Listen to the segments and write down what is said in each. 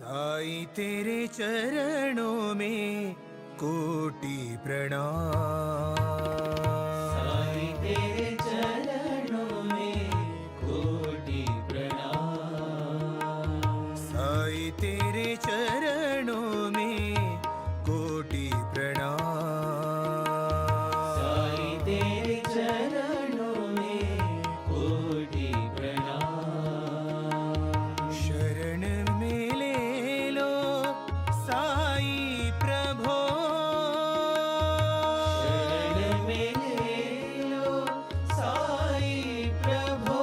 साई तेरे चरणों में कोटि प्रणाम। साई तेरे चरणों में कोटि प्रणाम। साई तेरे चरणों में कोटि प्रणाम। साई तेरे चरणों में कोटि प्रणाम। शरण में ले लो साई प्रभो। शरण में ले लो साई प्रभो।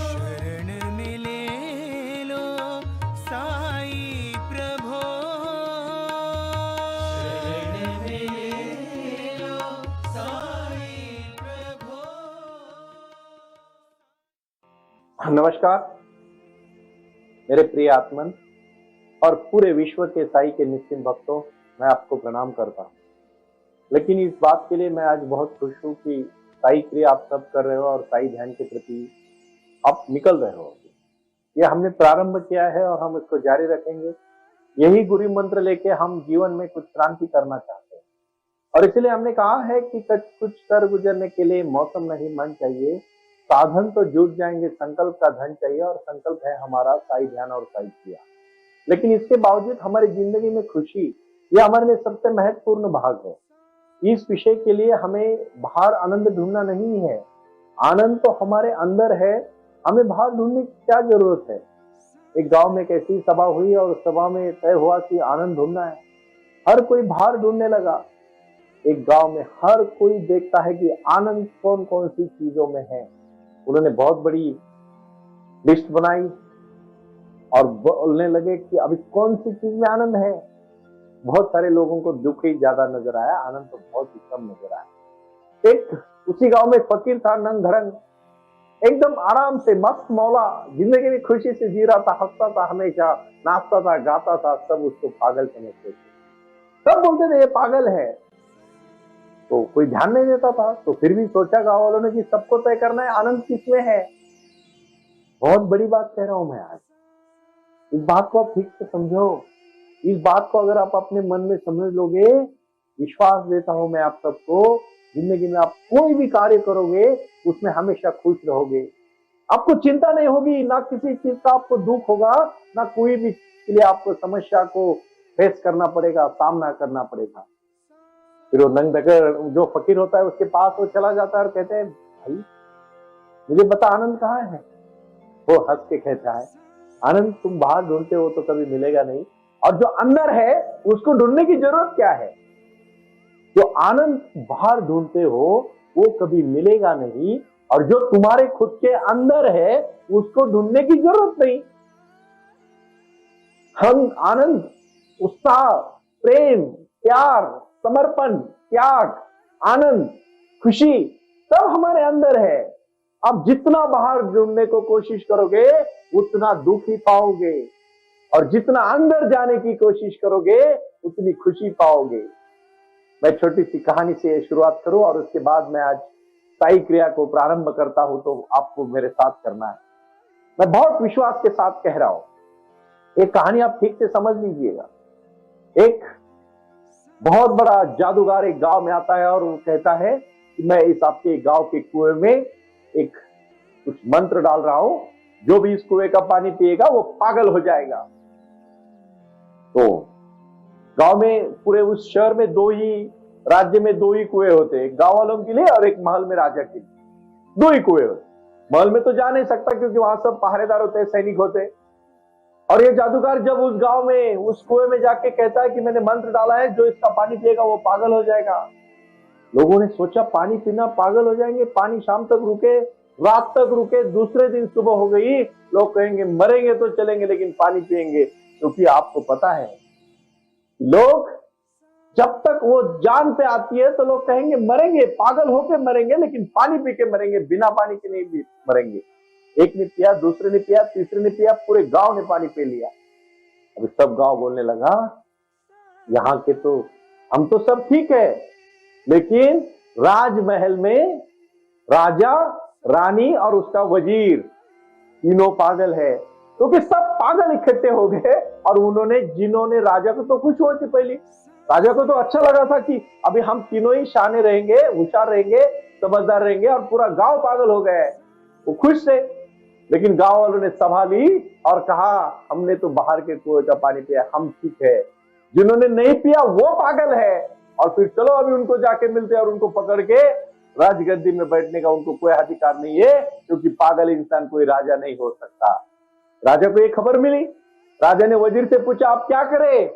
शरण में ले लो साई प्रभो। शरण में ले लो साई प्रभो। नमस्कार मेरे प्रिय आत्मन और पूरे विश्व के साई के निश्चिंत भक्तों, मैं आपको प्रणाम करता हूँ। लेकिन इस बात के लिए मैं आज बहुत खुश हूँ कि साई क्रिया आप सब कर रहे हो और साई ध्यान के प्रति आप निकल रहे हो। ये हमने प्रारंभ किया है और हम इसको जारी रखेंगे। यही गुरु मंत्र लेके हम जीवन में कुछ क्रांति करना चाहते हैं और इसलिए हमने कहा है कि कुछ कर गुजरने के लिए मौसम नहीं मन चाहिए, साधन तो जुट जाएंगे, संकल्प का धन चाहिए और संकल्प है हमारा साई ध्यान और साई क्रिया। लेकिन इसके बावजूद हमारी जिंदगी में खुशी, यह हमारे लिए सबसे महत्वपूर्ण भाग है। इस विषय के लिए हमें बाहर आनंद ढूंढना नहीं है, आनंद तो हमारे अंदर है, हमें बाहर ढूंढने की क्या जरूरत है। एक गांव में एक ऐसी सभा हुई और उस सभा में तय हुआ कि आनंद ढूंढना है। हर कोई बाहर ढूंढने लगा। एक गांव में हर कोई देखता है कि आनंद कौन कौन सी चीजों में है। उन्होंने बहुत बड़ी लिस्ट बनाई और बोलने लगे कि अभी कौन सी चीज में आनंद है। बहुत सारे लोगों को दुख ही ज्यादा नजर आया, आनंद तो बहुत ही कम नजर आया। एक उसी गांव में फकीर था, नंग धरंग, एकदम आराम से मस्त मौला, जिंदगी में खुशी से जी रहा था, हंसता था, हमेशा नाचता था, गाता था। सब उसको पागल समझते थे, सब बोलते थे ये पागल है, तो कोई ध्यान नहीं देता था। तो फिर भी सोचा गांव वालों ने कि सबको तय करना है आनंद किसमें है। बहुत बड़ी बात कह रहा हूं मैं आज, इस बात को आप ठीक से समझो। इस बात को अगर आप अपने मन में समझ लोगे, विश्वास देता हूं मैं आप सबको, जिंदगी में आप कोई भी कार्य करोगे उसमें हमेशा खुश रहोगे। आपको चिंता नहीं होगी, ना किसी चीज का आपको दुख होगा, ना कोई भी के लिए आपको समस्या को फेस करना पड़ेगा, सामना करना पड़ेगा। फिर वो नंग धकर जो फकीर होता है उसके पास वो चला जाता है और कहते हैं, भाई मुझे बता आनंद कहाँ है। वो हंस के कहता है, आनंद तुम बाहर ढूंढते हो तो कभी मिलेगा नहीं, और जो अंदर है उसको ढूंढने की जरूरत क्या है। जो आनंद बाहर ढूंढते हो वो कभी मिलेगा नहीं, और जो तुम्हारे खुद के अंदर है उसको ढूंढने की जरूरत नहीं। हम आनंद, उत्साह, प्रेम, प्यार, समर्पण, त्याग, आनंद, खुशी सब हमारे अंदर है। अब जितना बाहर ढूंढने को कोशिश करोगे उतना दुख ही पाओगे, और जितना अंदर जाने की कोशिश करोगे उतनी खुशी पाओगे। मैं छोटी सी कहानी से शुरुआत करूं और उसके बाद मैं आज साई क्रिया को प्रारंभ करता हूं, तो आपको मेरे साथ करना है। मैं बहुत विश्वास के साथ कह रहा हूं, एक कहानी आप ठीक से समझ लीजिएगा। एक बहुत बड़ा जादूगर एक गांव में आता है और वो कहता है कि मैं इस आपके गांव के कुएं में एक कुछ मंत्र डाल रहा हूं, जो भी इस कुएं का पानी पिएगा वो पागल हो जाएगा। तो गांव में, पूरे उस शहर में राज्य में दो ही कुएं होते, एक गांव वालों के लिए और एक महल में राजा के लिए। दो ही कुएं होते। महल में तो जा नहीं सकता क्योंकि वहां सब पहरेदार होते, सैनिक होते। और ये जादूगर जब उस गांव में उस कुएं में जाके कहता है कि मैंने मंत्र डाला है, जो इसका पानी पिएगा वो पागल हो जाएगा। लोगों ने सोचा पानी पीना पागल हो जाएंगे, पानी शाम तक रुके, रात तक रुके, दूसरे दिन सुबह हो गई, लोग कहेंगे मरेंगे तो चलेंगे लेकिन पानी पिएंगे। क्योंकि आपको पता है लोग जब तक वो जान पे आती है तो लोग कहेंगे मरेंगे, पागल होके मरेंगे, लेकिन पानी पी के मरेंगे, बिना पानी के नहीं मरेंगे। एक ने पिया, दूसरे ने पिया, तीसरे ने पिया, पूरे गांव ने पानी पी लिया। अभी सब गांव बोलने लगा, यहाँ के तो हम तो सब ठीक है, लेकिन राजमहल में राजा, रानी और उसका वजीर तीनों पागल है। क्योंकि सब पागल इकट्ठे हो गए और उन्होंने, जिन्होंने राजा को तो खुश हो पहले, राजा को तो अच्छा लगा था कि अभी हम तीनों ही शाने रहेंगे, होशियार रहेंगे, समझदार रहेंगे, और पूरा गांव पागल हो गया है। वो खुश थे। लेकिन गांव वालों ने सभा ली और कहा हमने तो बाहर के कुएं का पानी पिया, हम ठीक है, जिन्होंने नहीं पिया वो पागल है। और फिर चलो अभी उनको जाके मिलते और उनको पकड़ के राजगद्दी में बैठने का उनको कोई अधिकार नहीं है, क्योंकि पागल इंसान कोई राजा नहीं हो सकता। राजा को ये खबर मिली। राजा ने वजीर से पूछा आप क्या करें?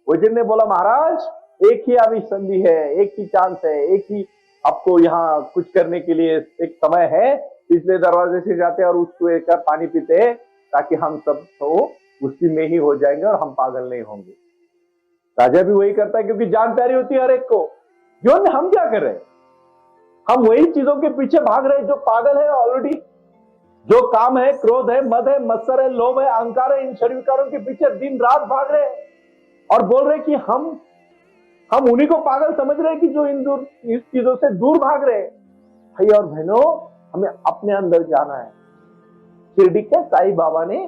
वजीर ने बोला महाराज एक ही अभी संधि है, एक ही चांस है, एक ही आपको यहाँ कुछ करने के लिए एक समय है, पिछले दरवाजे से जाते और उस कुएं का पानी पीते, ताकि हम सब तो उसी में ही हो जाएंगे और हम पागल नहीं होंगे। राजा भी वही करता है, क्योंकि जान प्यारी होती है हर एक को। क्यों, हम क्या कर रहे हैं? हम वही चीजों के पीछे भाग रहे हैं जो पागल है ऑलरेडी। जो काम है, क्रोध है, मद है, मत्सर है, लोभ है, अहंकार है, इन शरीर विकारों के पीछे दिन रात भाग रहे हैं और बोल रहे कि हम उन्हीं को पागल समझ रहे हैं कि जो इस चीजों से दूर भाग रहे हैं। भाई और बहनों, हमें अपने अंदर जाना है। शिरडी के साईं बाबा ने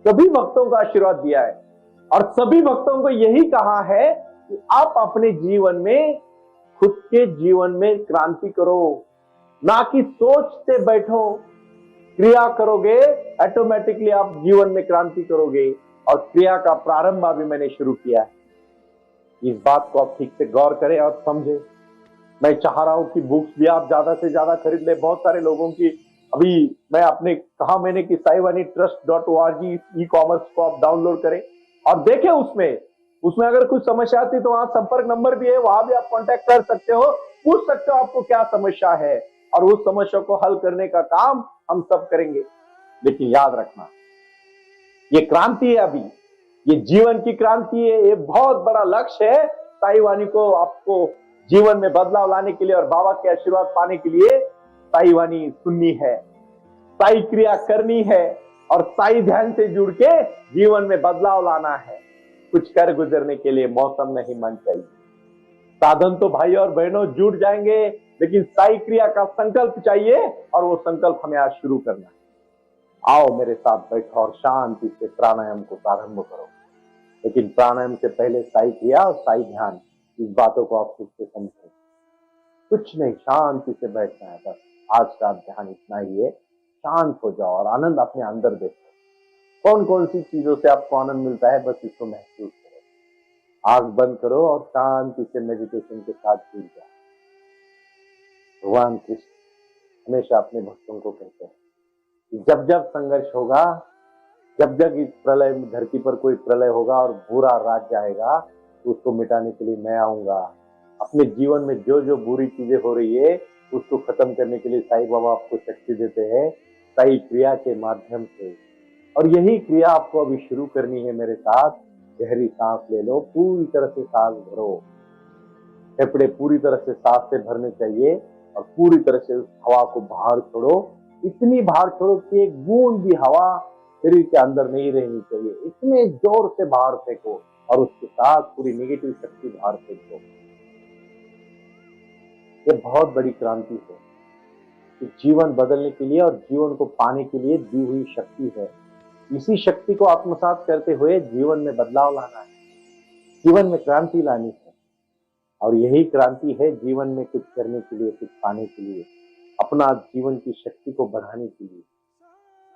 सभी भक्तों का आशीर्वाद दिया है और सभी भक्तों को यही कहा है कि आप अपने जीवन में, खुद के जीवन में क्रांति करो, ना कि सोचते बैठो। क्रिया करोगे, ऑटोमेटिकली आप जीवन में क्रांति करोगे। और क्रिया का प्रारंभ अभी मैंने शुरू किया है। इस बात को आप ठीक से गौर करें और समझें। मैं चाह रहा हूं कि बुक्स भी आप ज्यादा से ज्यादा खरीद ले। बहुत सारे लोगों की, अभी मैं आपने कहा मैंने कि साईवानी trust.org ई कॉमर्स को आप डाउनलोड करें और देखें। उसमें अगर कुछ समस्या आती तो वहां संपर्क नंबर भी है, वहां भी आप कांटेक्ट कर सकते हो, पूछ सकते हो आपको क्या समस्या है, और उस समस्या को हल करने का काम हम सब करेंगे। लेकिन याद रखना, ये क्रांति है, अभी ये जीवन की क्रांति है। ये बहुत बड़ा लक्ष्य है साईवानी को, आपको जीवन में बदलाव लाने के लिए और बाबा के आशीर्वाद पाने के लिए साईवानी सुननी है, साई क्रिया करनी है और साई ध्यान से जुड़ के जीवन में बदलाव लाना है। कुछ कर गुजरने के लिए मौसम नहीं, मन चाहिए। साधन तो भाई और बहनों जुट जाएंगे, लेकिन साई क्रिया का संकल्प चाहिए और वो संकल्प हमें आज शुरू करना है। आओ मेरे साथ बैठो और शांति से प्राणायाम को प्रारंभ करो। लेकिन प्राणायाम से पहले साई क्रिया और साई ध्यान, इस बातों को आप खुद से समझें। कुछ नहीं, शांति से बैठना है बस। आज का ध्यान इतना ही है। शांत हो जाओ और आनंद अपने अंदर देखो। कौन कौन सी चीजों से आपको आनंद मिलता है, बस इसको महसूस करो। आंख बंद करो और शांति से मेडिटेशन के साथ जुड़ जाओ। भगवान कृष्ण हमेशा अपने भक्तों को कहते हैं कि जब जब संघर्ष होगा, जब जब इस प्रलय धरती पर कोई प्रलय होगा और बुरा राज जाएगा, तो उसको मिटाने के लिए मैं आऊंगा। अपने जीवन में जो जो बुरी चीजें हो रही है उसको खत्म करने के लिए साईं बाबा आपको शक्ति देते हैं, साई क्रिया के माध्यम से। और यही क्रिया आपको अभी शुरू करनी है मेरे साथ। गहरी सांस ले लो, पूरी तरह से सांस भरो। फेफड़े पूरी तरह से सांस से भरने चाहिए और पूरी तरह से उस हवा को बाहर छोड़ो। इतनी बाहर छोड़ो कि एक बूंद भी हवा शरीर के अंदर नहीं रहनी चाहिए। इतने जोर से बाहर फेंको और उसके साथ पूरी नेगेटिव शक्ति बाहर फेंक दो। ये बहुत बड़ी क्रांति है। ये जीवन बदलने के लिए और जीवन को पाने के लिए दी हुई शक्ति है। इसी शक्ति को आत्मसात करते हुए जीवन में बदलाव लाना है, जीवन में क्रांति लानी है। और यही क्रांति है जीवन में कुछ करने के लिए, कुछ पाने के लिए, अपना जीवन की शक्ति को बढ़ाने के लिए।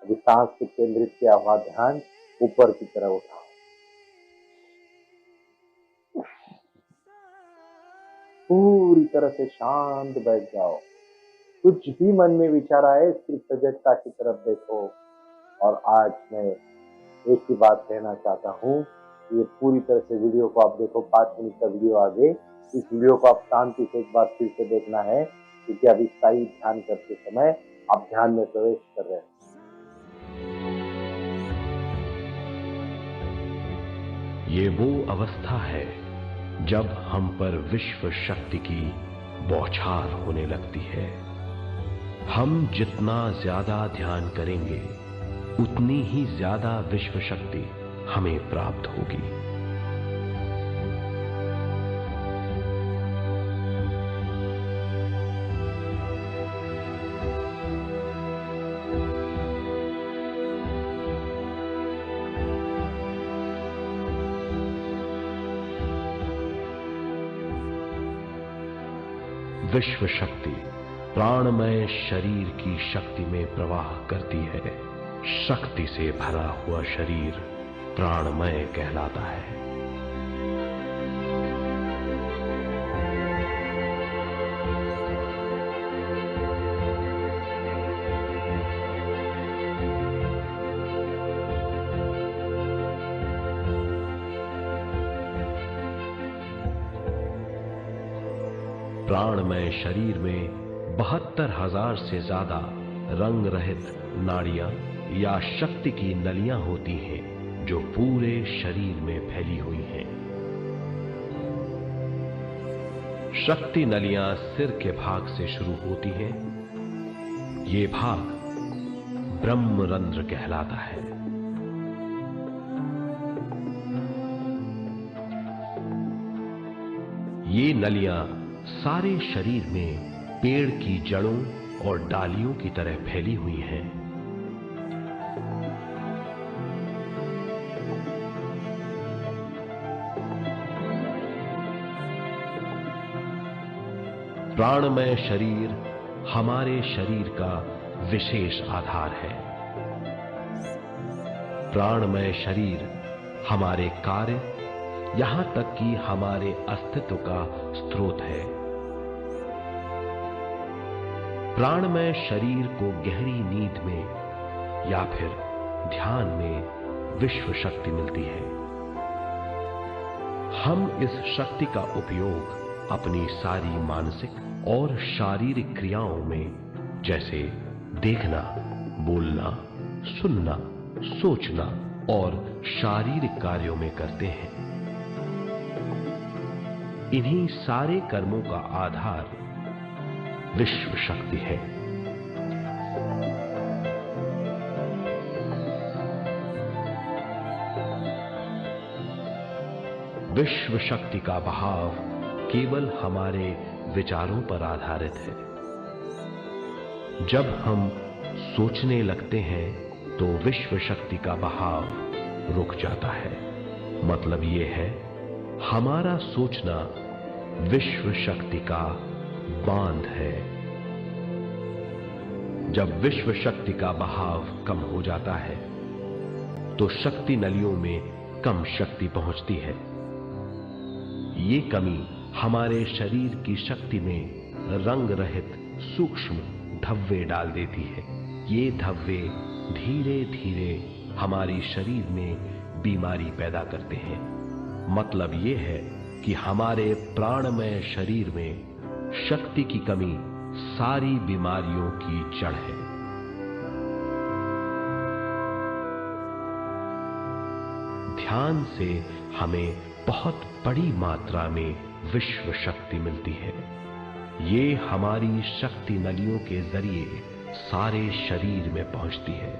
अभी सांस से केंद्रित किया हुआ ध्यान ऊपर की तरफ उठाओ। पूरी तरह से शांत बैठ जाओ। कुछ भी मन में विचार आए सिर्फ सजगता की तरफ देखो। और आज मैं एक ही बात कहना चाहता हूँ, ये पूरी तरह से वीडियो को आप देखो। 5 मिनट का वीडियो आगे, इस वीडियो को आप शांति से एक बार फिर से देखना है, क्योंकि अभी साई ध्यान करते समय आप ध्यान में प्रवेश कर रहे हैं। ये वो अवस्था है जब हम पर विश्व शक्ति की बौछार होने लगती है। हम जितना ज्यादा ध्यान करेंगे उतनी ही ज्यादा विश्व शक्ति हमें प्राप्त होगी। विश्व शक्ति प्राणमय शरीर की शक्ति में प्रवाह करती है। शक्ति से भरा हुआ शरीर प्राणमय कहलाता है। प्राणमय शरीर में 72,000 से ज्यादा रंग रहित नाड़ियां या शक्ति की नलियां होती हैं जो पूरे शरीर में फैली हुई हैं। शक्ति नलियां सिर के भाग से शुरू होती हैं। ये भाग ब्रह्मरंध्र कहलाता है। ये नलियां सारे शरीर में पेड़ की जड़ों और डालियों की तरह फैली हुई हैं। प्राणमय शरीर हमारे शरीर का विशेष आधार है। प्राणमय शरीर हमारे कार्य, यहां तक कि हमारे अस्तित्व का स्रोत है। प्राणमय शरीर को गहरी नींद में या फिर ध्यान में विश्व शक्ति मिलती है। हम इस शक्ति का उपयोग अपनी सारी मानसिक और शारीरिक क्रियाओं में, जैसे देखना, बोलना, सुनना, सोचना और शारीरिक कार्यों में करते हैं। इन्हीं सारे कर्मों का आधार विश्व शक्ति है। विश्व शक्ति का बहाव केवल हमारे विचारों पर आधारित है। जब हम सोचने लगते हैं तो विश्व शक्ति का बहाव रुक जाता है। मतलब यह है, हमारा सोचना विश्व शक्ति का बांध है। जब विश्व शक्ति का बहाव कम हो जाता है तो शक्ति नलियों में कम शक्ति पहुंचती है। ये कमी हमारे शरीर की शक्ति में रंग रहित सूक्ष्म धब्बे डाल देती है। ये धब्बे धीरे धीरे हमारी शरीर में बीमारी पैदा करते हैं। मतलब ये है कि हमारे प्राणमय शरीर में शक्ति की कमी सारी बीमारियों की जड़ है। ध्यान से हमें बहुत बड़ी मात्रा में विश्व शक्ति मिलती है। ये हमारी शक्ति नलियों के जरिए सारे शरीर में पहुंचती है।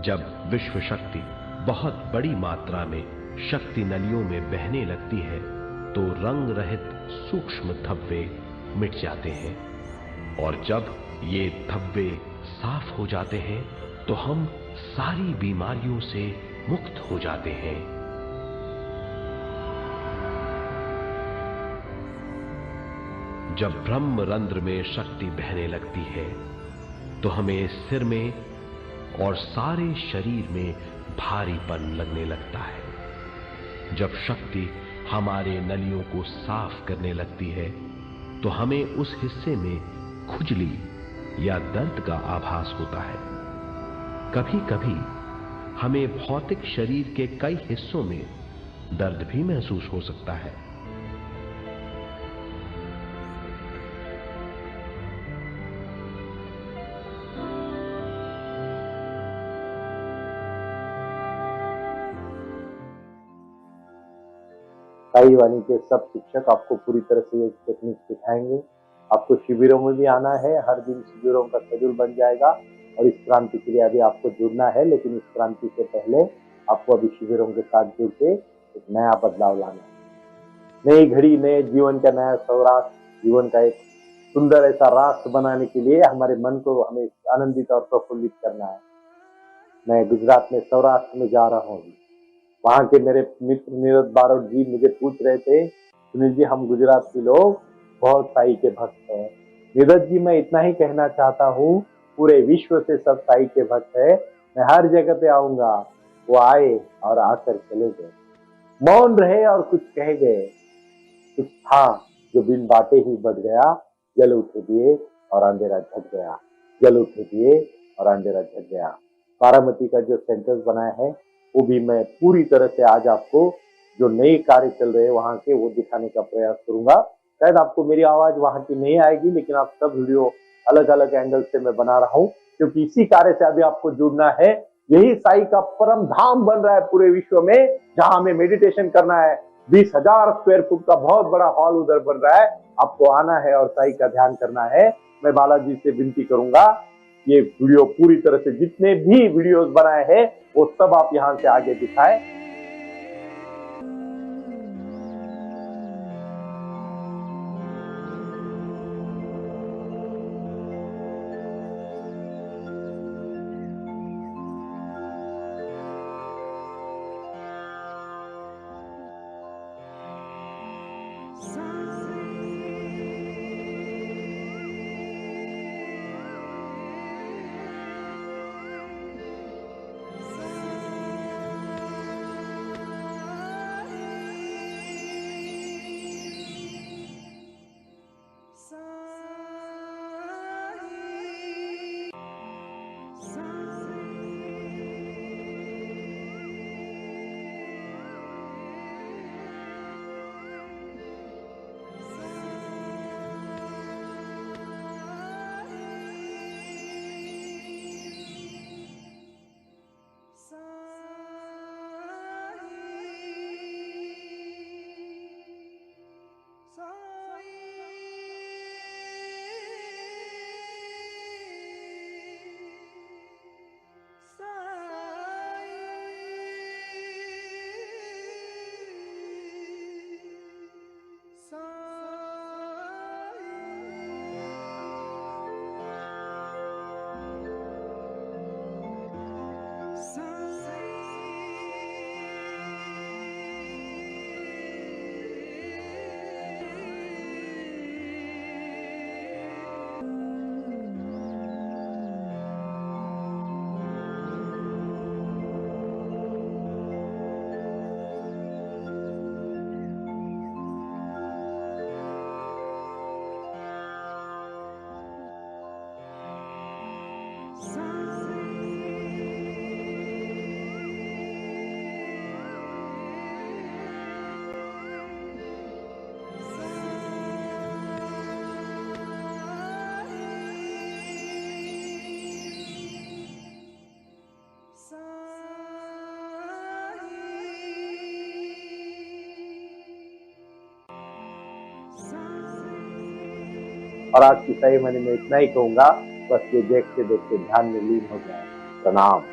जब विश्व शक्ति बहुत बड़ी मात्रा में शक्ति नलियों में बहने लगती है तो रंग रहित सूक्ष्म धब्बे मिट जाते हैं, और जब ये धब्बे साफ हो जाते हैं तो हम सारी बीमारियों से मुक्त हो जाते हैं। जब ब्रह्मरंध्र में शक्ति बहने लगती है तो हमें सिर में और सारे शरीर में भारीपन लगने लगता है। जब शक्ति हमारे नलियों को साफ करने लगती है तो हमें उस हिस्से में खुजली या दर्द का आभास होता है। कभी कभी हमें भौतिक शरीर के कई हिस्सों में दर्द भी महसूस हो सकता है। साई वाणी के सब शिक्षक आपको पूरी तरह से ये टेक्निक सिखाएंगे। आपको शिविरों में भी आना है। हर दिन शिविरों का शेड्यूल बन जाएगा और इस क्रांति के लिए अभी आपको जुड़ना है, लेकिन इस क्रांति से पहले आपको अभी शिविरों के साथ जुड़ के एक नया बदलाव लाना है। नई घड़ी, नए जीवन का नया सौराष्ट्र, जीवन का एक सुंदर ऐसा राष्ट्र बनाने के लिए हमारे मन को हमें आनंदित और प्रफुल्लित करना है। मैं गुजरात में सौराष्ट्र में जा रहा हूँ। वहां के मेरे मित्र नीरज बारोट जी मुझे पूछ रहे थे, सुनील जी हम गुजरात के लोग बहुत साई के भक्त हैं, नीरज जी, मैं इतना ही कहना चाहता हूँ, पूरे विश्व से सब साई के भक्त है, मैं हर जगह पे आऊंगा। वो आए और आकर चले गए, मौन रहे और कुछ कह गए। कुछ था जो बिन बाटे ही बढ़ गया, जल उठे दिए और अंधेरा झट गया, जल उठे दिए और अंधेरा झट गया। बारामती का जो सेंटेंस बनाया है वो भी मैं पूरी तरह से आज आपको जो नए कार्य चल रहे हैं वहां के वो दिखाने का प्रयास करूंगा। शायद आपको मेरी आवाज वहां की नहीं आएगी, लेकिन आप सब वीडियो अलग अलग एंगल से मैं बना रहा हूँ, क्योंकि इसी कार्य से अभी आपको जुड़ना है। यही साई का परम धाम बन रहा है पूरे विश्व में, जहां हमें मेडिटेशन करना है। 20,000 स्क्वायर फुट का बहुत बड़ा हॉल उधर बन रहा है, आपको आना है और साई का ध्यान करना है। मैं बालाजी से विनती करूंगा, ये वीडियो पूरी तरह से जितने भी वीडियोस बनाए हैं वो सब आप यहां से आगे दिखाएं। और आज की सही मैंने में इतना ही कहूंगा, बस ये देखते देखते ध्यान में लीन हो जाए। प्रणाम।